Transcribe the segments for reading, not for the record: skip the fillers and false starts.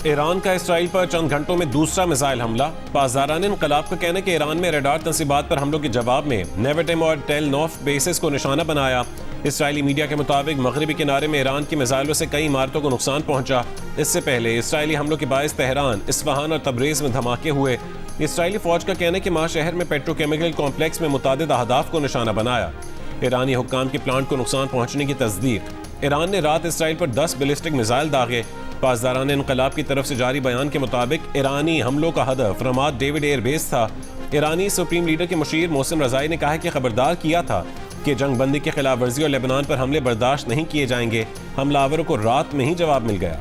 Iran का Israel पर चंद घंटों में दूसरा मिसाइल हमला। पासदारान इनकलाब का कहना है कि ईरान में रडार तंसीबात पर हमलों के जवाब में नेवेटिम और टेल नोफ बेसिस को निशाना बनाया। इसराइली मीडिया के मुताबिक मगरबी किनारे में ईरान की मिसाइलों से कई इमारतों को नुकसान पहुंचा। इससे पहले इसराइली हमलों के बायस तेहरान, इस्फहान और तबरेज में धमाके हुए। इसराइली फौज का कहना है कि माह शहर में पेट्रोकेमिकल कॉम्प्लेक्स में मुतादिद अहदाफ को निशाना बनाया। ईरानी हुक्काम के प्लांट को नुकसान पहुंचने की तस्दीक। ईरान ने रात इसराइल पर 10 बैलिस्टिक मिसाइल दागे। पासदारान इनकलाब की तरफ से जारी बयान के मुताबिक ईरानी हमलों का हदफ रमाद डेविड एयरबेस था। ईरानी सुप्रीम लीडर के मुशीर मोहसिन रजाई ने कहा कि खबरदार किया था कि जंग बंदी की खिलाफ वर्जी और लेबनान पर हमले बर्दाश्त नहीं किए जाएंगे। हमलावरों को रात में ही जवाब मिल गया।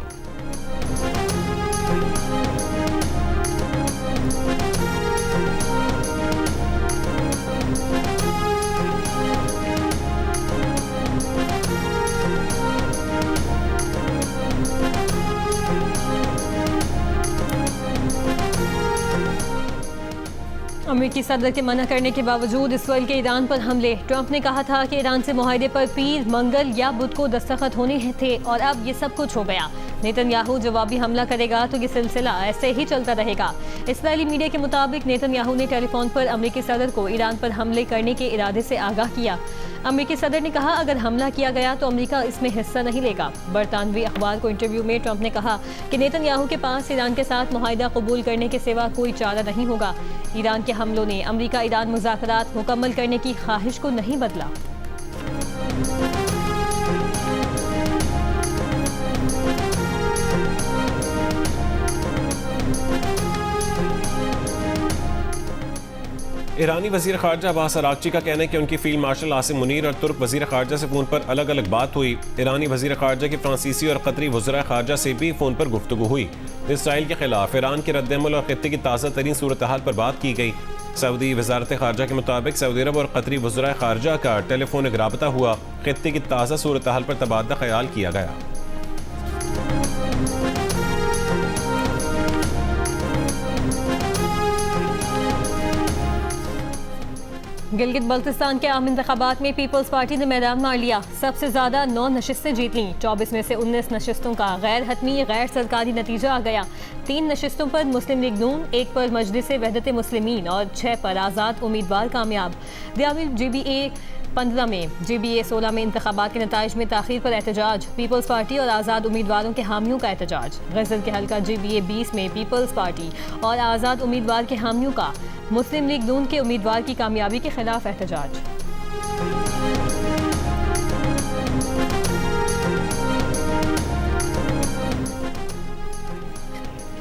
अमेरिकी सदर के मना करने के बावजूद इसराइल के ईरान पर हमले। ट्रंप ने कहा था कि ईरान से मुआहदे पर पीर, मंगल या बुध को दस्तखत होने थे और अब ये सब कुछ हो गया। नेतन्याहू जवाबी हमला करेगा तो ये सिलसिला ऐसे ही चलता रहेगा। इसराइली मीडिया के मुताबिक नेतन्याहू ने टेलीफोन पर अमेरिकी सदर को ईरान पर हमले करने के इरादे से आगाह किया। अमेरिकी सदर ने कहा अगर हमला किया गया तो अमेरिका इसमें हिस्सा नहीं लेगा। बरतानवी अखबार को इंटरव्यू में ट्रंप ने कहा कि नेतन्याहू के पास ईरान के साथ मुआहदा कबूल करने के सिवा कोई चारा नहीं होगा। ईरान के हमलों ने अमेरिका ईरान मुज़ाकरात मुकम्मल करने की ख्वाहिश को नहीं बदला। ईरानी वजीर खारजा अब्बास अरागची का कहना है कि उनकी फील्ड मार्शल आसिम मुनीर और तुर्क वजीर खारजा से फ़ोन पर अलग अलग बात हुई। ईरानी वजीर खारजा की फ्रांसीसी और कतरी वज़राए खारजा से भी फ़ोन पर गुफ्तगू हुई। इसराइल के खिलाफ ईरान के रद्द-ए-अमल और खित्ते की ताज़ा तरीन सूरत हाल पर बात की गई। सऊदी वजारत खारजा के मुताबिक सऊदी अरब और कतरी वज़राए खारजा का टेलीफोनिक राबता हुआ। खित्ते की ताज़ा सूरत हाल पर तबादला ख्याल किया गया। गिलगित बल्तिस्तान के आम इंतखाबात में पीपल्स पार्टी ने मैदान मार लिया। सबसे ज्यादा 9 नशिस्तें जीत लीं। 24 में से 19 नशिस्तों का गैर हतमी गैर सरकारी नतीजा आ गया। 3 नशिस्तों पर मुस्लिम लीग नून, 1 पर मजलिस वहदत मुस्लिमीन और 6 पर आज़ाद उम्मीदवार कामयाब। दियाविल GBA 15 में, GBA 16 में इंतखाबात के नताइज में ताख़ीर पर एहतजाज। पीपल्स पार्टी और आज़ाद उम्मीदवारों के हामियों का एहतजाज। गज़ल के हल्का GBA 20 में पीपल्स पार्टी और आज़ाद उम्मीदवार के हामियों का मुस्लिम लीग नून के उम्मीदवार की कामयाबी के खिलाफ एहतजाज।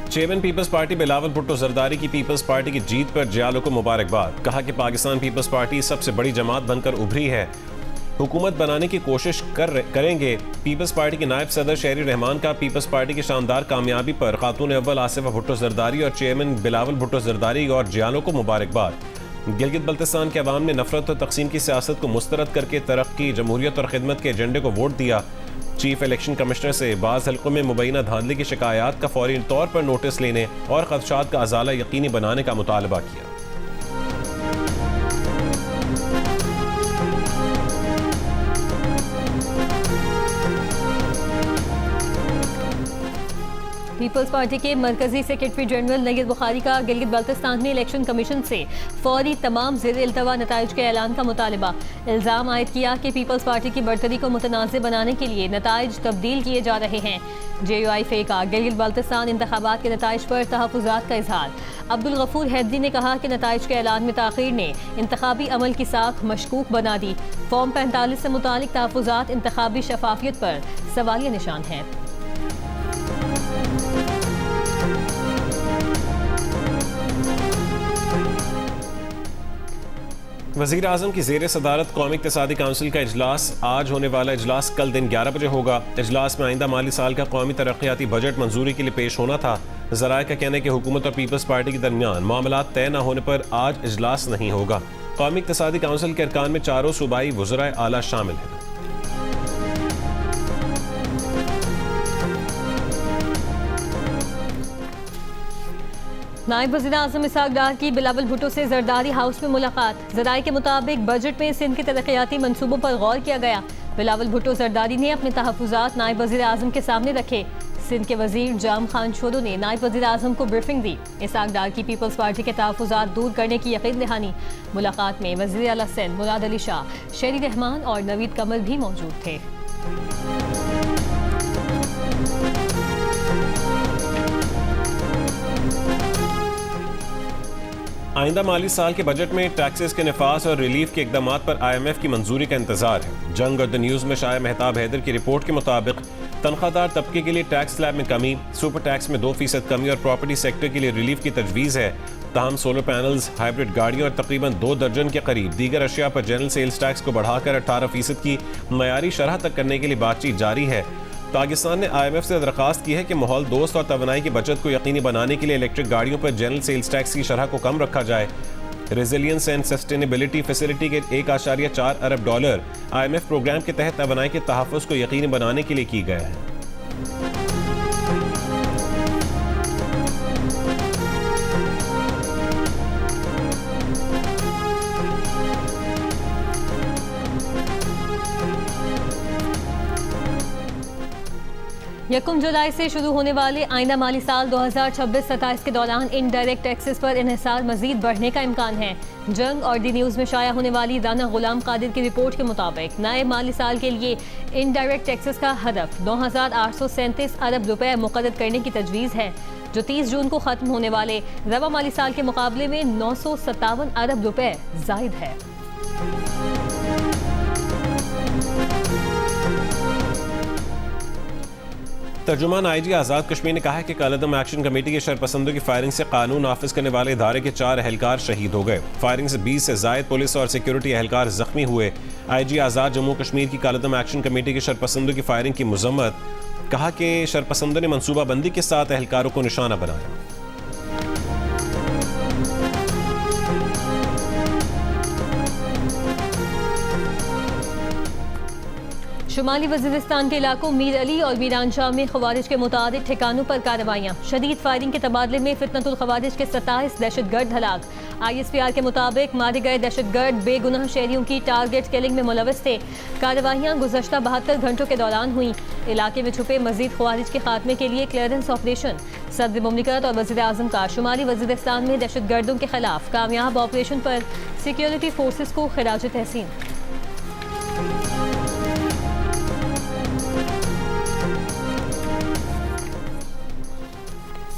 Chairman People's Party Bilawal Bhutto Zardari की पीपल्स पार्टी की जीत पर जियालों को मुबारकबाद। कहा कि पाकिस्तान पीपल्स पार्टी सबसे बड़ी जमात बनकर उभरी है, हुकूमत बनाने की कोशिश करेंगे। पीपल्स पार्टी के नायब सदर शहरी रहमान का पीपल्स पार्टी की शानदार कामयाबी पर खातून अव्वल आसिफा भुट्टो जरदारी और चेयरमैन बिलावल भुट्टो जरदारी और जियालों को मुबारकबाद। गिलगित बल्तिस्तान के अवाम ने नफरत और तकसीम की सियासत को मुस्तरद करके तरक्की, जमहूरियत और खिदमत के एजेंडे को वोट दिया। चीफ इलेक्शन कमिश्नर से बाज़ हल्कों में मुबैना धांधली की शिकायत का फौरी तौर पर नोटिस लेने और खदशात का अजाला यकीनी बनाने का मुतालबा किया। पीपल्स पार्टी के मरकजी सेक्रेटरी जनरल नईद बुखारी का गिलगित बल्तिस्तान में इलेक्शन कमीशन से फौरी तमाम ज़ेर इल्तवा नताइज के ऐलान का मुतालबा। इल्ज़ाम आयद किया कि पीपल्स पार्टी की बरतरी को मुतनाज़ बनाने के लिए नताइज तब्दील किए जा रहे हैं। JUI का गिलगित बल्तिस्तान इंतखाबात के नताइज पर तहफ़्फ़ुज़ात का इज़हार। अब्दुल गफूर हैदरी ने कहा कि नताइज के ऐलान में ताख़ीर ने इंतखाबी अमल की साख मशकूक बना दी। फॉर्म 45 से मुतालिक तहफ़्फ़ुज़ात इंतखाबी शफाफियत पर सवालिया निशान है। वज़ीर आज़म की ज़ेर सदारत कौमी इक़्तिसादी काउंसिल का इजलास। आज होने वाला इजलास कल दिन 11 बजे होगा। इजलास में आइंदा माली साल का कौमी तरक्याती बजट मंजूरी के लिए पेश होना था। ज़राए का कहना है कि हुकूमत और पीपल्स पार्टी के दरमियान मामलात तय न होने पर आज इजलास नहीं होगा। कौमी इक़्तिसादी काउंसिल के अरकान में 4 सूबाई वज़राए आला शामिल हैं। नायब वज़ीर आज़म इसहाक़ डार की बिलावल भुट्टो से जरदारी हाउस में मुलाकात। ज़राए के मुताबिक बजट में सिंध के तरक्याती मनसूबों पर गौर किया गया। बिलावल भुट्टो जरदारी ने अपने तहफ़्फ़ुज़ात नायब वज़ीर आज़म के सामने रखे। सिंध के वजीर जाम खान छोडो ने नायब वजीर आजम को ब्रीफिंग दी। इसहाक डार की पीपल्स पार्टी के तहफ़्फ़ुज़ात दूर करने की यकीन दहानी। मुलाकात में वज़ीर आला सिंध मुराद अली शाह, शेरी रहमान और नवीद कमल भी मौजूद थे। आइंदा माली साल के बजट में टैक्सेस के नफास और रिलीफ के इकदाम पर IMF की मंजूरी का इंतजार है। जंग और द न्यूज़ में शाया मेहताब हैदर की रिपोर्ट के मुताबिक तनख्वाहदार तबके के लिए टैक्स स्लैब में कमी, सुपर टैक्स में 2% कमी और प्रॉपर्टी सेक्टर के लिए रिलीफ की तजवीज़ है। ताहम सोलर पैनल्स, हाइब्रिड गाड़ियों और तकरीबन 2 दर्जन के करीब दीगर अशिया पर जनरल सेल्स टैक्स को बढ़ाकर 18% की मयारी शरह तक करने के लिए बातचीत जारी है। पाकिस्तान ने IMF से दरख्वास्त की है कि माहौल दोस्त और तवानाई की बचत को यकीनी बनाने के लिए इलेक्ट्रिक गाड़ियों पर जनरल सेल्स टैक्स की शरह को कम रखा जाए। रेजिलियंस एंड सस्टेनेबिलिटी फैसिलिटी के $1.4 अरब IMF प्रोग्राम के तहत तवानाई के तहफ़्फ़ुज़ को यकीनी बनाने के लिए की गए हैं। यकम जुलाई से शुरू होने वाले आइंदा माली साल 2026-27 के दौरान इनडायरेक्ट टैक्सेस पर इन्हिसार मजीद बढ़ने का इम्कान है। जंग और दी न्यूज़ में शाया होने वाली राना गुलाम कादिर की रिपोर्ट के मुताबिक नए माली साल के लिए इनडायरेक्ट टैक्सेस का हदफ 9,837 अरब रुपए मुक़र्रर करने की तजवीज़ है, जो 30 जून को ख़त्म होने वाले रवा माली साल के मुकाबले में 957 अरब रुपए ज़ायद है। तर्जुमान IG आज़ाद कश्मीर ने कहा है कि कालदम एक्शन कमेटी के शरपसंदों की फायरिंग से कानून नाफिज करने वाले इदारे के 4 एहलकार शहीद हो गए। फायरिंग से 20 से जायद पुलिस और सिक्योरिटी एहलकार जख्मी हुए। IG आज़ाद जम्मू कश्मीर की कालदम एक्शन कमेटी के शरपसंदों की फायरिंग की मजम्मत, कहा कि शरपसंदों ने मनसूबाबंदी के साथ एहलकारों को निशाना बनाया। शुमाली वज़ीरिस्तान के इलाकों मीर अली और मीरानशाह में खवारिज के मुताबिक ठिकानों पर कार्रवाइयाँ। शदीद फायरिंग के तबादले में फितनतुल खवारिज के 27 दहशतगर्द हलाक। ISPR के मुताबिक मारे गए दहशतगर्द बेगुनाह शहरियों की टारगेट किलिंग में मुलविस थे। कार्रवाइयाँ गुज़श्ता 72 घंटों के दौरान हुई। इलाके में छुपे मजीद खवारिज के खात्मे के लिए क्लियरेंस ऑपरेशन। सदर मुमलिकत और वज़ीर आज़म का शुमाली वज़ीरिस्तान में दहशतगर्दों के खिलाफ कामयाब ऑपरेशन पर सिक्योरिटी फोर्सेस को खिराज तहसीन।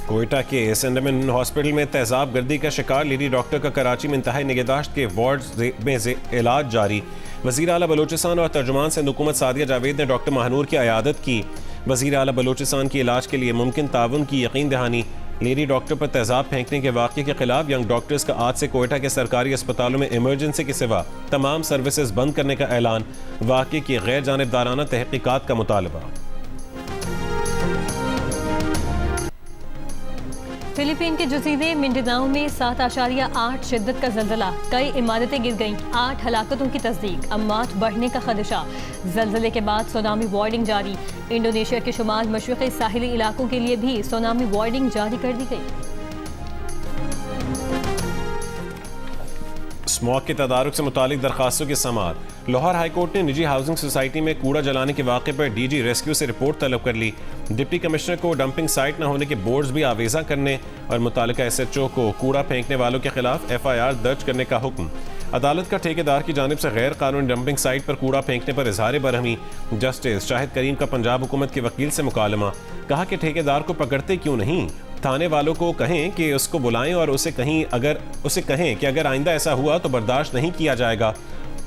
कोयटा के SNMN हॉस्पिटल में तेजाब गर्दी का शिकार लेडी डॉक्टर का कराची में इंतहाई निगहदाश्त के वार्ड में इलाज जारी। वज़ीर आला बलोचिस्तान और तर्जुमान सिंध हुकूमत सादिया जावेद ने डॉक्टर महानूर की अयादत की। वज़ीर आला बलोचिस्तान की इलाज के लिए मुमकिन ताउन की यकीन दहानी। लेडी डॉक्टर पर तेजाब फेंकने के वाक़े के खिलाफ यंग डॉक्टर्स का आज से कोयटा के सरकारी अस्पतालों में इमरजेंसी के सिवा तमाम सर्विसेज बंद करने का ऐलान। वाक़े की गैर जानिबदाराना तहकीकात का मुतालबा। फिलीपीन के जजीरे मिंडानाओ में 7.8 शिद्दत का जल्जला। कई इमारतें गिर गईं। 8 हलाकतों की तस्दीक। अम्मात बढ़ने का खदशा। जल्जले के बाद सुनामी वार्निंग जारी। इंडोनेशिया के शुमाल मशरिकी साहिली इलाकों के लिए भी सुनामी वार्निंग जारी कर दी गई। स्मॉग के तदारुक से मुतालिक दरखास्तों की समाअत। लाहौर हाईकोर्ट ने निजी हाउसिंग सोसाइटी में कूड़ा जलाने के वाक़े पर DG रेस्क्यू से रिपोर्ट तलब कर ली। डिप्टी कमिश्नर को डंपिंग साइट न होने के बोर्ड्स भी आवेजा करने और मुतालिका SHO को कूड़ा फेंकने वालों के खिलाफ FIR दर्ज करने का हुक्म। अदालत का ठेकेदार की जानिब से गैर कानूनी डंपिंग साइट पर कूड़ा फेंकने पर इजहार बरहमी। जस्टिस शाहिद करीम का पंजाब हुकूमत के वकील से मुकालमा। कहा कि ठेकेदार को पकड़ते क्यों नहीं, थाने वालों को कहें कि उसको बुलाएं और उसे कहें कि अगर आइंदा ऐसा हुआ तो बर्दाश्त नहीं किया जाएगा।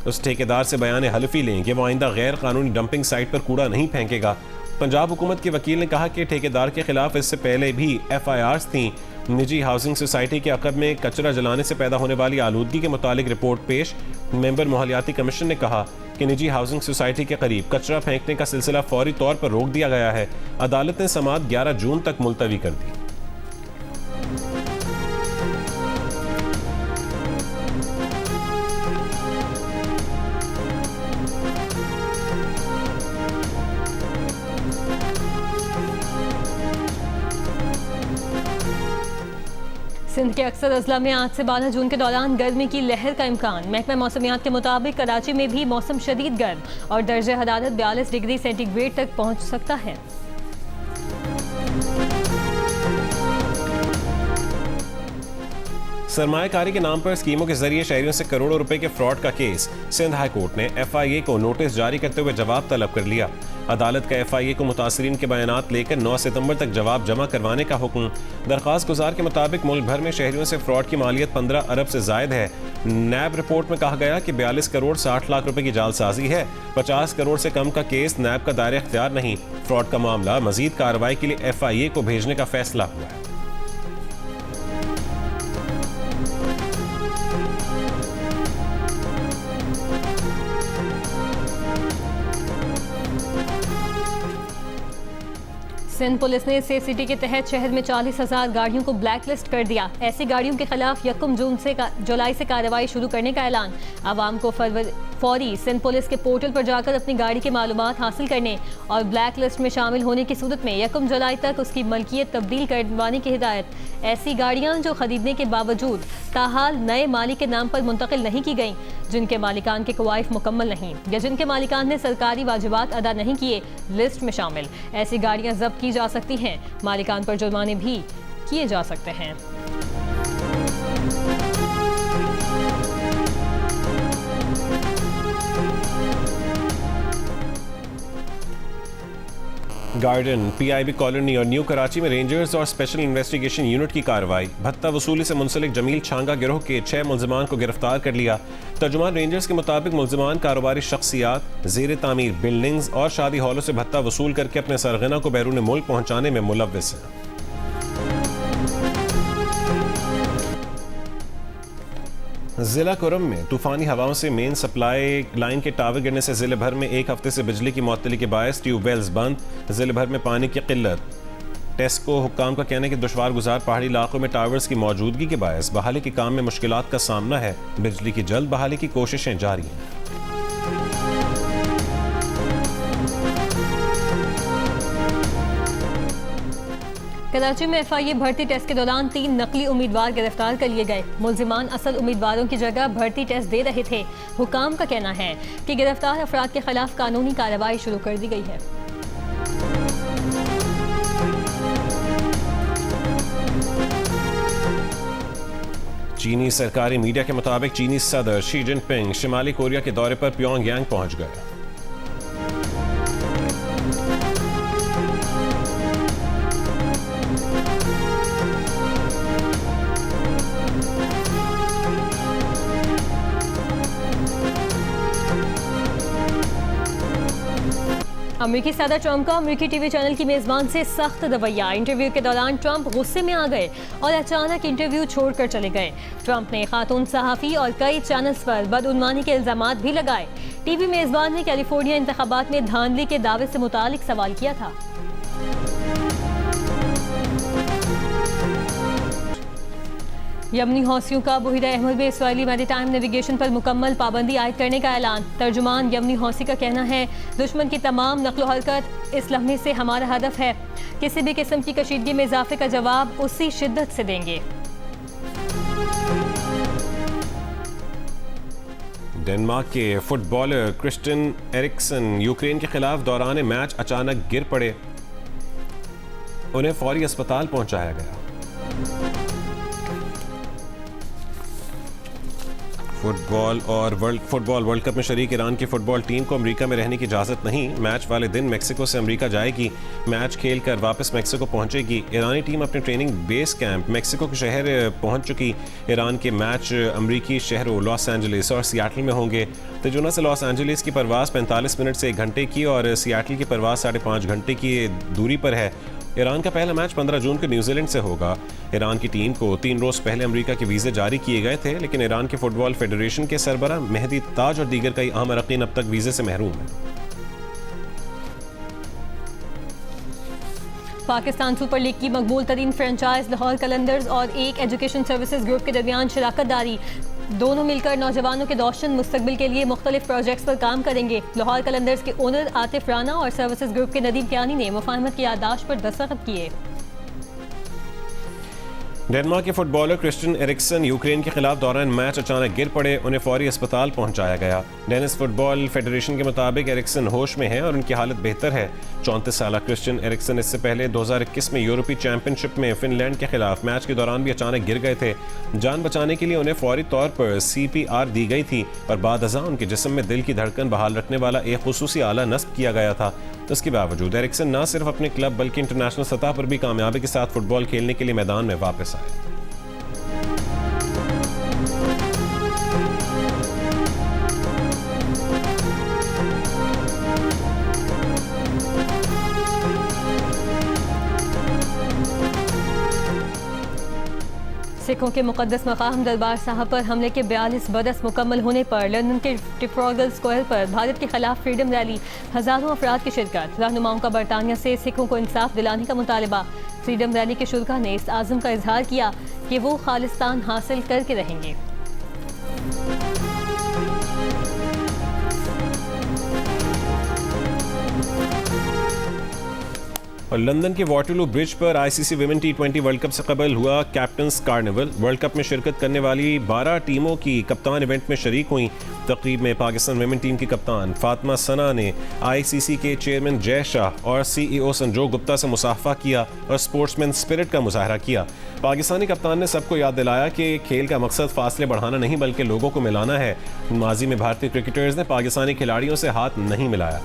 उस ठेकेदार से बयान हल्फी लें कि वो आइंदा गैर कानूनी डंपिंग साइट पर कूड़ा नहीं फेंकेगा। पंजाब हुकूमत के वकील ने कहा कि ठेकेदार के खिलाफ इससे पहले भी FIRs थीं। निजी हाउसिंग सोसाइटी के अक़ब में कचरा जलाने से पैदा होने वाली आलूदगी के मुतालिक रिपोर्ट पेश। मेंबर माहौलियाती कमीशन ने कहा कि निजी हाउसिंग सोसाइटी के करीब कचरा फेंकने का सिलसिला फौरी तौर पर रोक दिया गया है। अदालत ने समाअत 11 जून तक मुलतवी कर दी। सिंध के अक्सर अजला में आज से 12 जून के दौरान गर्मी की लहर का इम्कान। महकमा मौसमियात के मुताबिक कराची में भी मौसम शदीद गर्म और दर्जे हरारत 42 डिग्री सेंटीग्रेड तक पहुँच सकता है। सरमायाकारी के नाम पर स्कीमों के जरिए शहरियों से करोड़ों रुपए के फ्रॉड का केस। सिंध हाई कोर्ट ने FIA को नोटिस जारी करते हुए जवाब तलब कर लिया। अदालत का FIA को मुतासरीन के बयानात लेकर 9 सितंबर तक जवाब जमा करवाने का हुक्म। दरख्वास्त गुजार के मुताबिक मुल्क भर में शहरियों से फ्रॉड की मालियत 15 अरब से जायद है। नैब रिपोर्ट में कहा गया कि 42 करोड़ 60 लाख रुपए की जालसाजी है। 50 करोड़ से कम का केस नैब का दायरे इख्तियार नहीं। फ्रॉड का मामला मजीद कार्रवाई के लिए FIA को भेजने का फैसला हुआ है। सिंध पुलिस ने सेफ सिटी के तहत शहर में 40,000 गाड़ियों को ब्लैक लिस्ट कर दिया। ऐसी गाड़ियों के खिलाफ 1 जुलाई से कार्रवाई शुरू करने का ऐलान। आवाम को फौरी सिंध पुलिस के पोर्टल पर जाकर अपनी गाड़ी की मालूमात हासिल करने और ब्लैक लिस्ट में शामिल होने की सूरत में 1 जुलाई तक उसकी मलकियत तब्दील करवाने की हिदायत। ऐसी गाड़ियां जो खरीदने के बावजूद ताहाल नए मालिक के नाम पर मुंतकिल नहीं की गईं, जिनके मालिकान के कवायफ मुकम्मल नहीं या जिनके मालिकान ने सरकारी वाजिबात अदा नहीं किए, लिस्ट में शामिल। ऐसी गाड़ियां जब्त की जा सकती हैं। मालिकान पर जुर्माने भी किए जा सकते हैं। गार्डन, PIB कॉलोनी और न्यू कराची में रेंजर्स और स्पेशल इन्वेस्टिगेशन यूनिट की कार्रवाई। भत्ता वसूली से मुंसलिक जमील छांगा गिरोह के 6 मुल्जिमान को गिरफ्तार कर लिया। तर्जुमान रेंजर्स के मुताबिक मुल्जिमान कारोबारी शख्सियात, ज़ेर तामीर बिल्डिंग्स और शादी हॉलों से भत्ता वसूल करके अपने सरगना को बैरून मुल्क पहुंचाने में मुलव्विस हैं। जिला कुरम में तूफानी हवाओं से मेन सप्लाई लाइन के टावर गिरने से जिले भर में एक हफ्ते से बिजली की मअतली के बायस ट्यूबवेल्स बंद। जिले भर में पानी की किल्लत। टेस्को हुक्काम का कहना है कि दुश्वार गुजार पहाड़ी इलाकों में टावर्स की मौजूदगी के बायस बहाली के काम में मुश्किलात का सामना है। बिजली की जल्द बहाली की कोशिशें जारी हैं। कराची में FIA भर्ती टेस्ट के दौरान 3 नकली उम्मीदवार गिरफ्तार कर लिए गए। मुल्जिमान असल उम्मीदवारों की जगह भर्ती टेस्ट दे रहे थे। हुकाम का कहना है कि गिरफ्तार अफराद के खिलाफ कानूनी कार्रवाई शुरू कर दी गई है। चीनी सरकारी मीडिया के मुताबिक चीनी सदर शी जिनपिंग शिमाली कोरिया के दौरे पर प्योंगयांग पहुंच गए। अमेरिकी सदर ट्रंप का अमेरिकी टीवी चैनल की मेजबान से सख्त रवैया। इंटरव्यू के दौरान ट्रंप गुस्से में आ गए और अचानक इंटरव्यू छोड़कर चले गए। ट्रंप ने खातून सहाफ़ी और कई चैनल्स पर बदउन्वानी के इल्जामात भी लगाए। टीवी मेजबान ने कैलिफोर्निया इंतखाबात में धांधली के दावे से मुतालिक सवाल किया था। यमनी हौसियों का बुहिरा अहमद में इसराइली मैरीटाइम नेविगेशन पर मुकम्मल पाबंदी आयद करने का ऐलान। तर्जुमान यमनी हौसी का कहना है, दुश्मन की तमाम नकलो हरकत इस लम्हे से हमारा हदफ है। किसी भी किस्म की कशीदगी में इजाफे का जवाब उसी शिद्दत से देंगे। डेनमार्क के फुटबॉलर क्रिस्टियन एरिक्सन यूक्रेन के खिलाफ दौरान मैच अचानक गिर पड़े। उन्हें फौरी अस्पताल पहुंचाया गया। फुटबॉल वर्ल्ड कप में शरीक ईरान की फुटबॉल टीम को अमेरिका में रहने की इजाज़त नहीं। मैच वाले दिन मेक्सिको से अमेरिका जाएगी। मैच खेलकर वापस मेक्सिको पहुंचेगी। ईरानी टीम अपने ट्रेनिंग बेस कैंप मेक्सिको के शहर पहुंच चुकी। ईरान के मैच अमेरिकी शहरों लॉस एंजलिस और सियाटल में होंगे। तजुना से लॉस एंजलिस की परवाज़ 45 मिनट से 1 घंटे की और सियाटल की परवाज़ 5.5 घंटे की दूरी पर है। ईरान का पहला मैच 15 जून को न्यूजीलैंड से होगा। ईरान की टीम को 3 रोज पहले अमेरिका के वीज़े जारी किए गए थे, लेकिन ईरान के फुटबॉल फेडरेशन के सरबरा मेहदी ताज और दीगर कई अहम अरकान अब तक वीज़े से महरूम हैं। पाकिस्तान सुपर लीग की मकबूल तरीन फ्रेंचाइज लाहौर कलंदर्स और एक एजुकेशन सर्विसेज ग्रुप के दरमियान शराकत दारी। दोनों मिलकर नौजवानों के रोशन मुस्तकबिल के लिए मुख्तलिफ प्रोजेक्ट्स पर काम करेंगे। लाहौर कलंदर्स के ओनर आतिफ राना और सर्विसेज ग्रुप के नदीम कियानी ने मुफाहमत की याददाश्त पर दस्तखत किए। डेनमार्क के फुटबॉलर क्रिस्टियन एरिक्सन यूक्रेन के खिलाफ दौरान मैच अचानक गिर पड़े, उन्हें फौरी अस्पताल पहुंचाया गया। डेनिस फुटबॉल फेडरेशन के मुताबिक एरिक्सन होश में हैं और उनकी हालत बेहतर है। 34 साल क्रिस्टियन एरिक्सन इससे पहले 2021 में यूरोपीय चैंपियनशिप में फिनलैंड के खिलाफ मैच के दौरान भी अचानक गिर गए थे। जान बचाने के लिए उन्हें फौरी तौर पर CPR दी गई थी और बाद अज़ां उनके जिस्म में दिल की धड़कन बहाल रखने वाला एक खुसूसी आला नस्ब किया गया था। इसके बावजूद एरिक्सन न सिर्फ अपने क्लब बल्कि इंटरनेशनल सतह पर भी कामयाबी के साथ फुटबॉल खेलने के लिए मैदान में वापस आए। सिखों के मुकद्दस मकाम दरबार साहब पर हमले के 42 बरस मुकम्मल होने पर लंदन के ट्रफाल्गर स्क्वायर पर भारत के खिलाफ फ्रीडम रैली, हजारों अफराद की शिरकत। रहनुमाओं का बरतानिया से सिखों को इंसाफ दिलाने का मुतालबा। फ्रीडम रैली के शुरका ने इस आज़म का इजहार किया कि वो खालिस्तान हासिल करके रहेंगे। और लंदन के वाटरलू ब्रिज पर ICC women T20 world cup से कबल हुआ कैप्टन्स कार्निवल। वर्ल्ड कप में शिरकत करने वाली 12 टीमों की कप्तान इवेंट में शरीक हुई। तकरीब में पाकिस्तान विमेन टीम की कप्तान फातिमा सना ने ICC के चेयरमैन जय शाह और CEO संजोग गुप्ता से मुसाफा किया और स्पोर्ट्समैन स्पिरिट का मुजाहरा किया। पाकिस्तानी कप्तान ने सबको याद दिलाया कि खेल का मकसद फासले बढ़ाना नहीं बल्कि लोगों को मिलाना है। माजी में भारतीय क्रिकेटर्स ने पाकिस्तानी खिलाड़ियों से हाथ नहीं मिलाया।